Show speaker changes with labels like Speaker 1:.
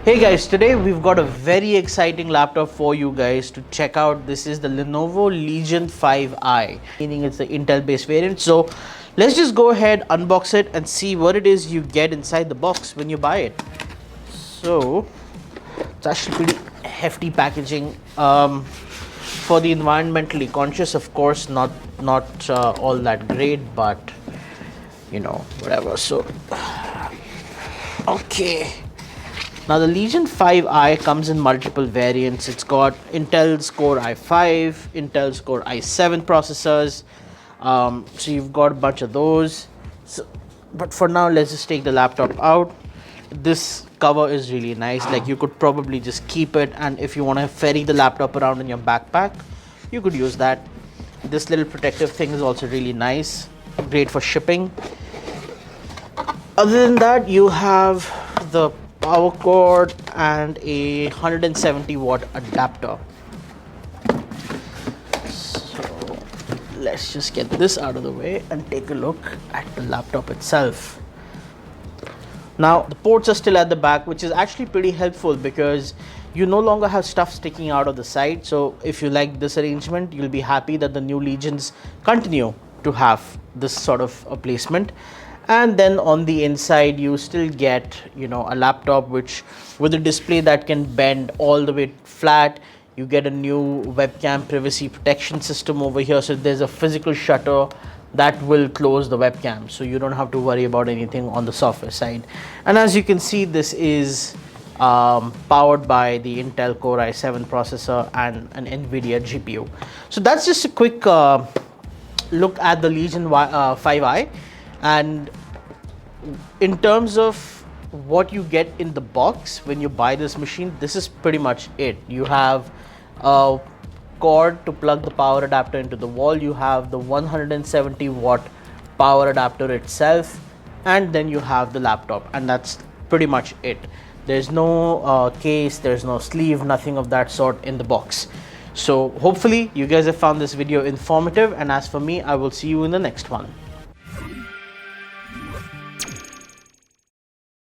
Speaker 1: Hey guys, today we've got a very exciting laptop for you guys to check out. This is the Lenovo Legion 5i, meaning it's the Intel based variant. So let's just go ahead, unbox it and see what it is you get inside the box when you buy it. So it's actually pretty hefty packaging. For the environmentally conscious, of course, not all that great, but you know, whatever. So okay. Now the Legion 5i comes in multiple variants. It's got Intel's Core i5, Intel's Core i7 processors. So you've got a bunch of those. So, but for now, let's just take the laptop out. This cover is really nice. Like, you could probably just keep it, and if you want to ferry the laptop around in your backpack, you could use that. This little protective thing is also really nice. Great for shipping. Other than that, you have the power cord and a 170 watt adapter. So let's just get this out of the way and take a look at the laptop itself. Now the ports are still at the back, which is actually pretty helpful because you no longer have stuff sticking out of the side. So if you like this arrangement, you'll be happy that the new Legions continue to have this sort of a placement. And then on the inside you still get, you know, a laptop which with a display that can bend all the way flat. You get a new webcam privacy protection system over here, so there's a physical shutter that will close the webcam, so you don't have to worry about anything on the software side. And as you can see, this is powered by the Intel Core i7 processor and an NVIDIA GPU. So that's just a quick look at the Legion 5i. And in terms of what you get in the box when you buy this machine, this is pretty much it. You have a cord to plug the power adapter into the wall, you have the 170 watt power adapter itself, and then you have the laptop, and that's pretty much it. There's no case, there's no sleeve, nothing of that sort in the box. So hopefully you guys have found this video informative, and as for me, I will see you in the next one.